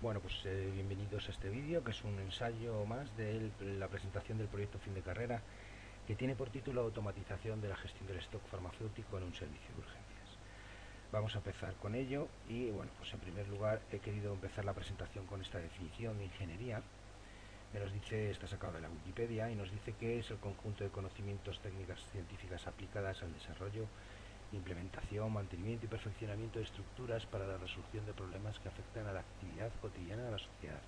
Bueno, pues bienvenidos a este vídeo, que es un ensayo más de la presentación del proyecto fin de carrera, que tiene por título Automatización de la gestión del stock farmacéutico en un servicio de urgencias. Vamos a empezar con ello y, bueno, pues en primer lugar he querido empezar la presentación con esta definición de ingeniería. Me nos dice, está sacado de la Wikipedia, y nos dice que es el conjunto de conocimientos, técnicas científicas aplicadas al desarrollo, implementación, mantenimiento y perfeccionamiento de estructuras para la resolución de problemas que afectan a la actividad cotidiana de la sociedad.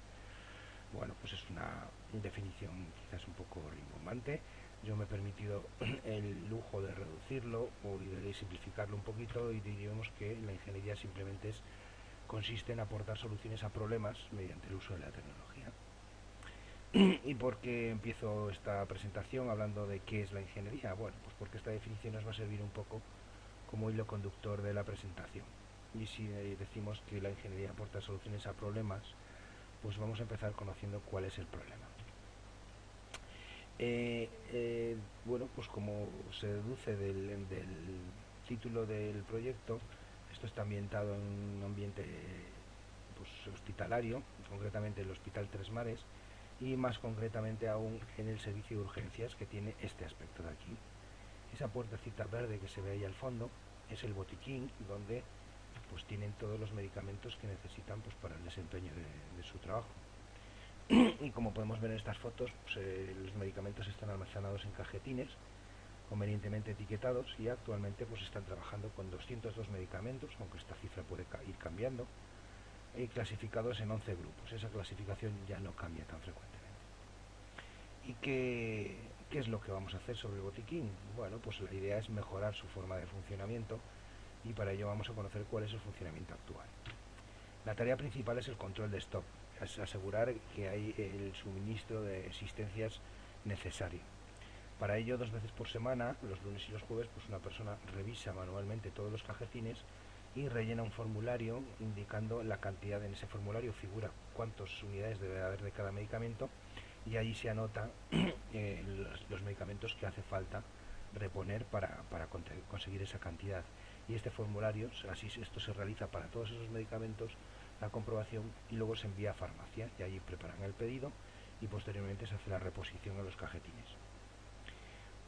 Bueno, pues es una definición quizás un poco rimbombante. Yo me he permitido el lujo de reducirlo o de simplificarlo un poquito, y diríamos que la ingeniería simplemente consiste en aportar soluciones a problemas mediante el uso de la tecnología. ¿Y por qué empiezo esta presentación hablando de qué es la ingeniería? Bueno, pues porque esta definición nos va a servir un poco como hilo conductor de la presentación. Y si decimos que la ingeniería aporta soluciones a problemas, pues vamos a empezar conociendo cuál es el problema. Bueno, pues como se deduce del título del proyecto, esto está ambientado en un ambiente pues, hospitalario, concretamente el Hospital Tres Mares, y más concretamente aún en el servicio de urgencias, que tiene este aspecto de aquí. Esa puertecita verde que se ve ahí al fondo es el botiquín, donde pues tienen todos los medicamentos que necesitan pues, para el desempeño de su trabajo. Y como podemos ver en estas fotos, pues, los medicamentos están almacenados en cajetines convenientemente etiquetados, y actualmente pues están trabajando con 202 medicamentos, aunque esta cifra puede ir cambiando, y clasificados en 11 grupos. Esa clasificación ya no cambia tan frecuentemente. ¿Y qué es lo que vamos a hacer sobre el botiquín? Bueno, pues la idea es mejorar su forma de funcionamiento, y para ello vamos a conocer cuál es su funcionamiento actual. La tarea principal es el control de stock, es asegurar que hay el suministro de existencias necesario. Para ello, 2 veces por semana, los lunes y los jueves, pues una persona revisa manualmente todos los cajetines y rellena un formulario indicando la cantidad. En ese formulario figura cuántas unidades debe haber de cada medicamento, y allí se anotan los medicamentos que hace falta reponer para conseguir esa cantidad. Y este formulario, así esto se realiza para todos esos medicamentos, la comprobación, y luego se envía a farmacia, y allí preparan el pedido y posteriormente se hace la reposición a los cajetines.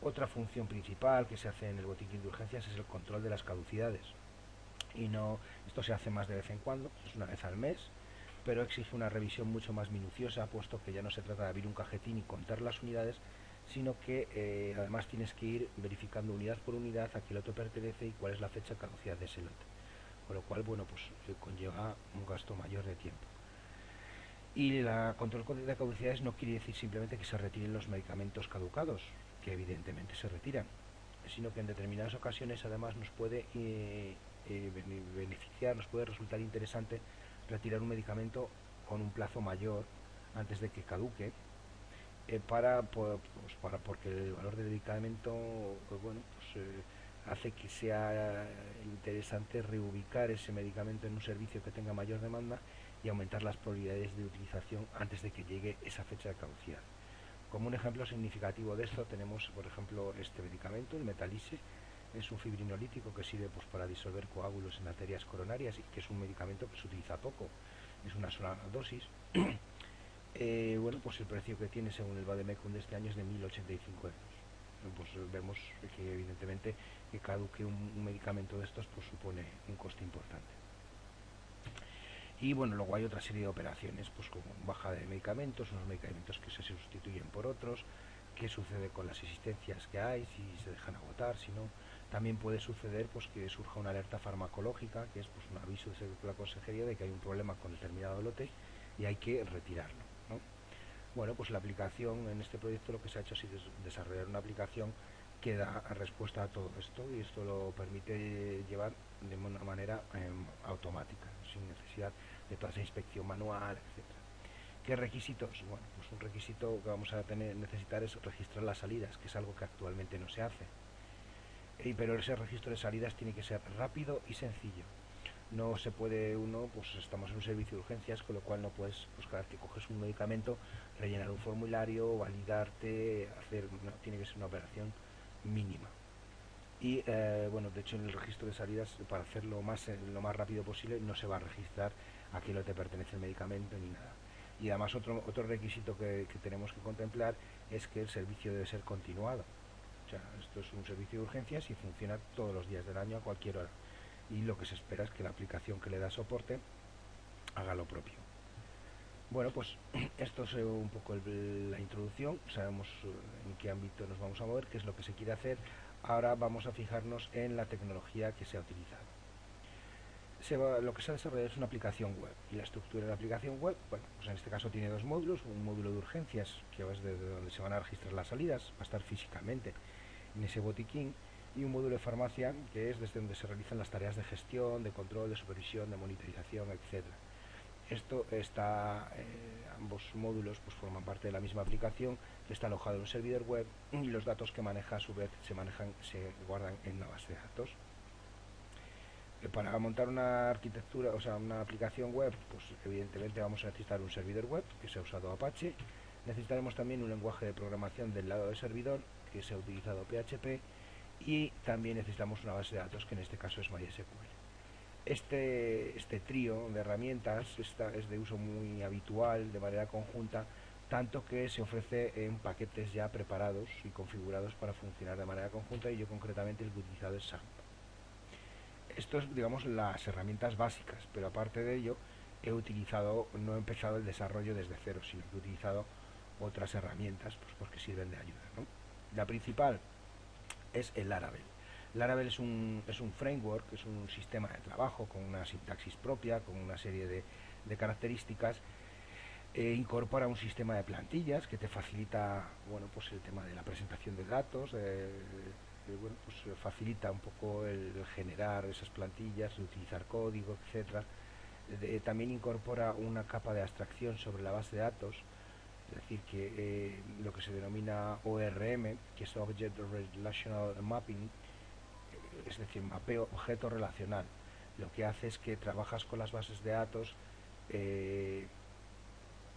Otra función principal que se hace en el botiquín de urgencias es el control de las caducidades. Y no, esto se hace más de vez en cuando, es una vez al mes, pero exige una revisión mucho más minuciosa, puesto que ya no se trata de abrir un cajetín y contar las unidades, sino que además tienes que ir verificando unidad por unidad a qué lote pertenece y cuál es la fecha de caducidad de ese lote. Con lo cual, bueno, pues conlleva un gasto mayor de tiempo. Y la control de caducidades no quiere decir simplemente que se retiren los medicamentos caducados, que evidentemente se retiran, sino que en determinadas ocasiones además nos puede beneficiar, nos puede resultar interesante retirar un medicamento con un plazo mayor antes de que caduque, porque el valor del medicamento pues bueno, pues, hace que sea interesante reubicar ese medicamento en un servicio que tenga mayor demanda y aumentar las probabilidades de utilización antes de que llegue esa fecha de caducidad. Como un ejemplo significativo de esto tenemos, por ejemplo, este medicamento, el Metalise. Es un fibrinolítico que sirve pues, para disolver coágulos en arterias coronarias, y que es un medicamento que se utiliza poco, es una sola dosis. Bueno, pues el precio que tiene según el Vademecum de este año es de 1.085 euros. Pues vemos que evidentemente que caduque un medicamento de estos pues supone un coste importante. Y bueno, luego hay otra serie de operaciones, pues como baja de medicamentos, unos medicamentos que se sustituyen por otros, qué sucede con las existencias que hay, si se dejan agotar, si no. También puede suceder pues que surja una alerta farmacológica, que es pues un aviso de la consejería de que hay un problema con determinado lote y hay que retirarlo, ¿no? Bueno, pues la aplicación en este proyecto lo que se ha hecho es desarrollar una aplicación que da respuesta a todo esto, y esto lo permite llevar de una manera automática, sin necesidad de toda esa inspección manual, etcétera. ¿Qué requisitos? Bueno, pues un requisito que vamos a necesitar es registrar las salidas, que es algo que actualmente no se hace. Pero ese registro de salidas tiene que ser rápido y sencillo. No se puede pues estamos en un servicio de urgencias, con lo cual no puedes, pues cada vez que coges un medicamento, rellenar un formulario, validarte, tiene que ser una operación mínima. Y bueno, de hecho en el registro de salidas, para hacerlo lo más rápido posible, no se va a registrar a quién no te pertenece el medicamento ni nada. Y además otro requisito que tenemos que contemplar es que el servicio debe ser continuado. O sea, esto es un servicio de urgencias y funciona todos los días del año a cualquier hora. Y lo que se espera es que la aplicación que le da soporte haga lo propio. Bueno, pues esto es un poco la introducción. Sabemos en qué ámbito nos vamos a mover, qué es lo que se quiere hacer. Ahora vamos a fijarnos en la tecnología que se ha utilizado. Lo que se ha desarrollado es una aplicación web, y la estructura de la aplicación web, bueno, pues en este caso tiene dos módulos: un módulo de urgencias, que es desde donde se van a registrar las salidas, va a estar físicamente en ese botiquín, y un módulo de farmacia, que es desde donde se realizan las tareas de gestión, de control, de supervisión, de monitorización, etcétera. Esto está, ambos módulos pues forman parte de la misma aplicación, que está alojado en un servidor web, y los datos que maneja a su vez se guardan en una base de datos. Para montar una arquitectura, o sea, una aplicación web, pues evidentemente vamos a necesitar un servidor web, que se ha usado Apache. Necesitaremos también un lenguaje de programación del lado del servidor, que se ha utilizado PHP, y también necesitamos una base de datos, que en este caso es MySQL. Este trío de herramientas es de uso muy habitual, de manera conjunta, tanto que se ofrece en paquetes ya preparados y configurados para funcionar de manera conjunta, y yo concretamente el que he utilizado es SAMP. Esto es, digamos, las herramientas básicas, pero aparte de ello no he empezado el desarrollo desde cero, sino que he utilizado otras herramientas, pues porque sirven de ayuda, ¿no? La principal es el Laravel. Laravel es un framework, es un sistema de trabajo con una sintaxis propia, con una serie de características. Incorpora un sistema de plantillas que te facilita, bueno, pues el tema de la presentación de datos, bueno, pues facilita un poco el generar esas plantillas, utilizar código, etcétera. También incorpora una capa de abstracción sobre la base de datos, es decir, que lo que se denomina ORM, que es Object Relational Mapping, es decir, mapeo objeto relacional. Lo que hace es que trabajas con las bases de datos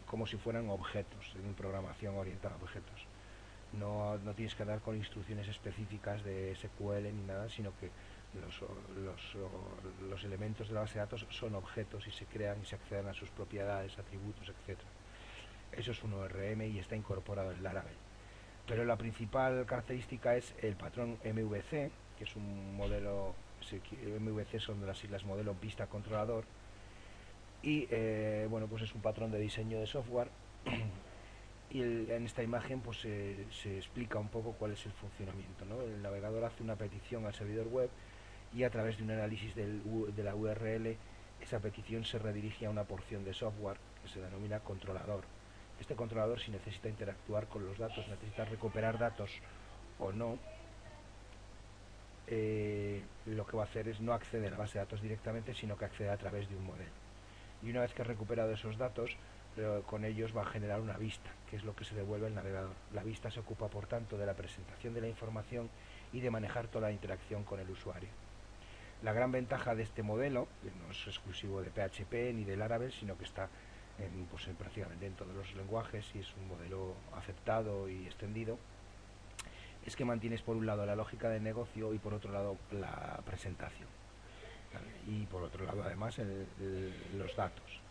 como si fueran objetos, en programación orientada a objetos. No tienes que dar con instrucciones específicas de SQL ni nada, sino que los elementos de la base de datos son objetos y se crean y se acceden a sus propiedades, atributos, etc. Eso es un ORM y está incorporado en Laravel. Pero la principal característica es el patrón MVC, que es un modelo, MVC son de las siglas modelo vista controlador, y bueno, pues es un patrón de diseño de software. Y en esta imagen pues se explica un poco cuál es el funcionamiento, ¿no? El navegador hace una petición al servidor web, y a través de un análisis de la URL, esa petición se redirige a una porción de software que se denomina controlador. Este controlador, si necesita interactuar con los datos, necesita recuperar datos o no, lo que va a hacer es no acceder a la base de datos directamente, sino que accede a través de un modelo. Y una vez que ha recuperado esos datos, con ellos va a generar una vista, que es lo que se devuelve al navegador. La vista se ocupa, por tanto, de la presentación de la información y de manejar toda la interacción con el usuario. La gran ventaja de este modelo, que no es exclusivo de PHP ni de Laravel, sino que está prácticamente en todos los lenguajes y es un modelo aceptado y extendido, es que mantienes por un lado la lógica de negocio y por otro lado la presentación, ¿vale? Y por otro lado además los datos,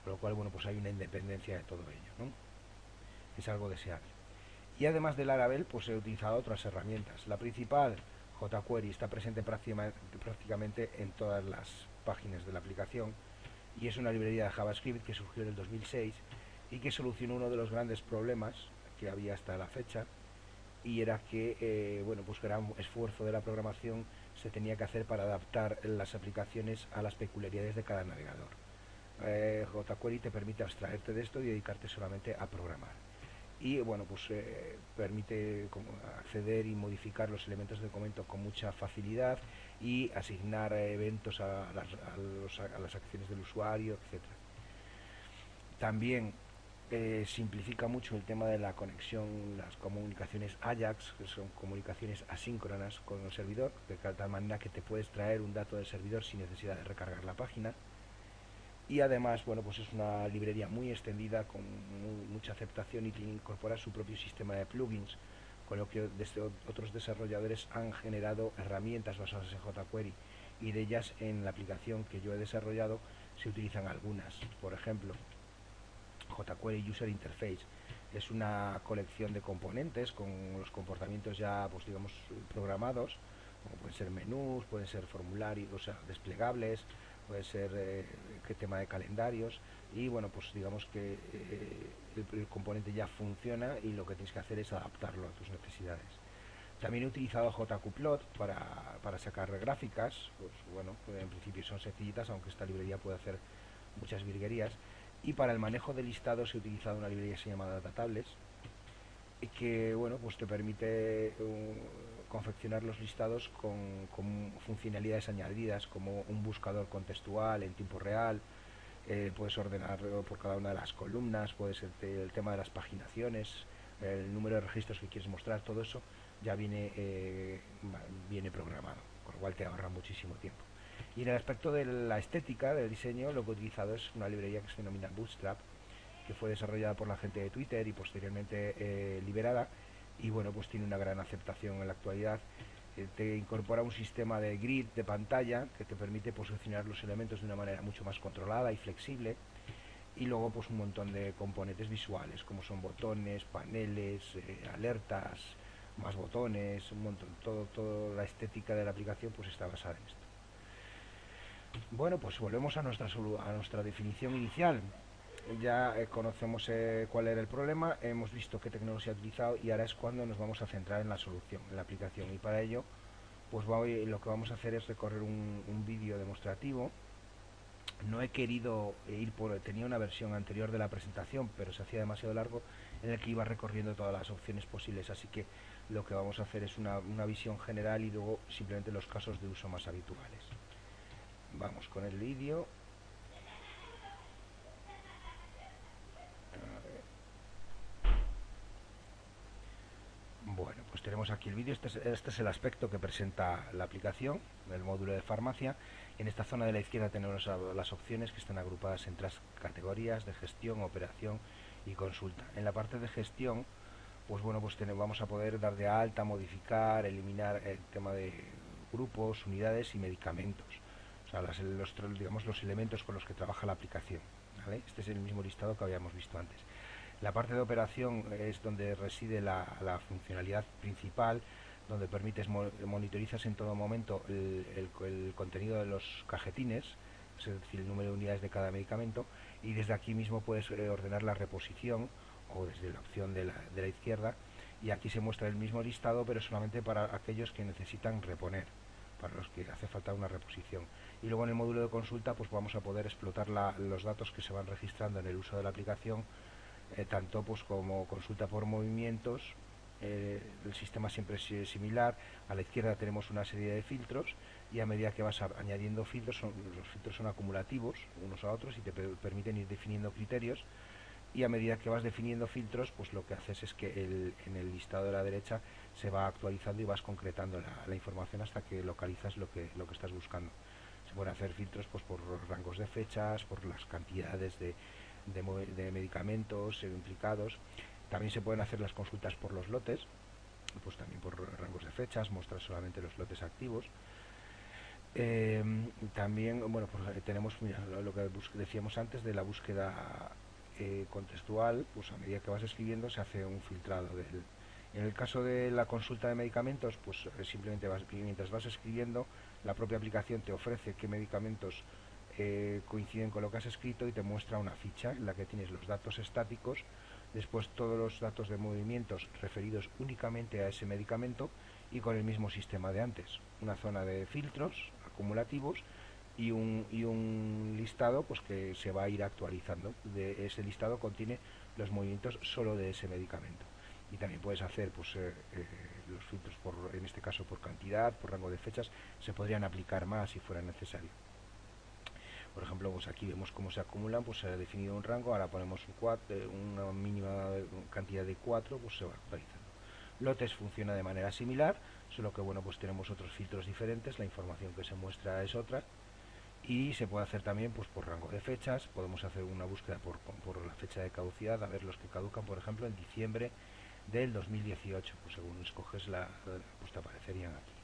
por lo cual, bueno, pues hay una independencia de todo ello, ¿no? Es algo deseable. Y además de Laravel, pues he utilizado otras herramientas. La principal, jQuery, está presente prácticamente en todas las páginas de la aplicación, y es una librería de JavaScript que surgió en el 2006 y que solucionó uno de los grandes problemas que había hasta la fecha, y era que bueno, pues gran esfuerzo de la programación se tenía que hacer para adaptar las aplicaciones a las peculiaridades de cada navegador. jQuery te permite abstraerte de esto y dedicarte solamente a programar, y bueno, pues permite acceder y modificar los elementos de documento con mucha facilidad y asignar eventos a las acciones del usuario, etcétera. También simplifica mucho el tema de la conexión, las comunicaciones AJAX, que son comunicaciones asíncronas con el servidor, de tal manera que te puedes traer un dato del servidor sin necesidad de recargar la página. Y además, bueno, pues es una librería muy extendida, con mucha aceptación, y incorpora su propio sistema de plugins, con lo que desde otros desarrolladores han generado herramientas basadas en jQuery, y de ellas, en la aplicación que yo he desarrollado, se utilizan algunas. Por ejemplo, jQuery User Interface es una colección de componentes con los comportamientos ya, pues digamos, programados, como pueden ser menús, pueden ser formularios, o sea, desplegables, puede ser qué tema de calendarios, y bueno, pues digamos que el componente ya funciona y lo que tienes que hacer es adaptarlo a tus necesidades. También he utilizado JQplot para sacar gráficas, pues bueno, en principio son sencillitas, aunque esta librería puede hacer muchas virguerías. Y para el manejo de listados he utilizado una librería que se llama DataTables, que bueno, pues te permite confeccionar los listados con funcionalidades añadidas, como un buscador contextual en tiempo real. Puedes ordenar por cada una de las columnas, puede ser el tema de las paginaciones, el número de registros que quieres mostrar, todo eso ya viene programado, con lo cual te ahorra muchísimo tiempo. Y en el aspecto de la estética, del diseño, lo que he utilizado es una librería que se denomina Bootstrap, que fue desarrollada por la gente de Twitter y posteriormente liberada, y bueno, pues tiene una gran aceptación en la actualidad. Te incorpora un sistema de grid de pantalla que te permite posicionar los elementos de una manera mucho más controlada y flexible, y luego pues un montón de componentes visuales como son botones, paneles, alertas, más botones, un montón, toda la estética de la aplicación pues está basada en esto. Bueno, pues volvemos a nuestra definición inicial. Ya conocemos cuál era el problema, hemos visto qué tecnología ha utilizado, y ahora es cuando nos vamos a centrar en la solución, en la aplicación, y para ello pues lo que vamos a hacer es recorrer un vídeo demostrativo. No he querido tenía una versión anterior de la presentación, pero se hacía demasiado largo, en el que iba recorriendo todas las opciones posibles, así que lo que vamos a hacer es una visión general y luego simplemente los casos de uso más habituales. Vamos con el vídeo. Bueno, pues tenemos aquí el vídeo. Este es el aspecto que presenta la aplicación, el módulo de farmacia. En esta zona de la izquierda tenemos las opciones que están agrupadas en 3 categorías: de gestión, operación y consulta. En la parte de gestión, pues bueno, pues vamos a poder dar de alta, modificar, eliminar el tema de grupos, unidades y medicamentos. O sea, digamos, los elementos con los que trabaja la aplicación, ¿vale? Este es el mismo listado que habíamos visto antes. La parte de operación es donde reside la funcionalidad principal, donde monitorizas en todo momento el contenido de los cajetines, es decir, el número de unidades de cada medicamento, y desde aquí mismo puedes ordenar la reposición, o desde la opción de la izquierda, y aquí se muestra el mismo listado, pero solamente para aquellos que necesitan reponer, para los que hace falta una reposición. Y luego en el módulo de consulta pues vamos a poder explotar los datos que se van registrando en el uso de la aplicación, tanto pues como consulta por movimientos. El sistema siempre es similar. A la izquierda tenemos una serie de filtros, y a medida que vas añadiendo filtros, los filtros son acumulativos unos a otros y te permiten ir definiendo criterios, y a medida que vas definiendo filtros, pues lo que haces es que en el listado de la derecha se va actualizando y vas concretando la información hasta que localizas lo que estás buscando. Se pueden hacer filtros pues por rangos de fechas, por las cantidades de medicamentos implicados. También se pueden hacer las consultas por los lotes, pues también por rangos de fechas, mostrar solamente los lotes activos. También, bueno, pues tenemos, mira, lo que decíamos antes de la búsqueda contextual, pues a medida que vas escribiendo se hace un filtrado en el caso de la consulta de medicamentos, pues simplemente mientras vas escribiendo, la propia aplicación te ofrece qué medicamentos coinciden con lo que has escrito, y te muestra una ficha en la que tienes los datos estáticos, después todos los datos de movimientos referidos únicamente a ese medicamento, y con el mismo sistema de antes, una zona de filtros acumulativos y un listado pues que se va a ir actualizando. Ese listado contiene los movimientos solo de ese medicamento. Y también puedes hacer pues los filtros en este caso por cantidad, por rango de fechas. Se podrían aplicar más si fuera necesario. Por ejemplo, pues aquí vemos cómo se acumulan, pues se ha definido un rango, ahora ponemos una mínima cantidad de 4, pues se va actualizando. Lotes funciona de manera similar, solo que bueno, pues tenemos otros filtros diferentes, la información que se muestra es otra, y se puede hacer también pues por rango de fechas. Podemos hacer una búsqueda por la fecha de caducidad, a ver los que caducan, por ejemplo, en diciembre del 2018, pues según escoges pues te aparecerían aquí.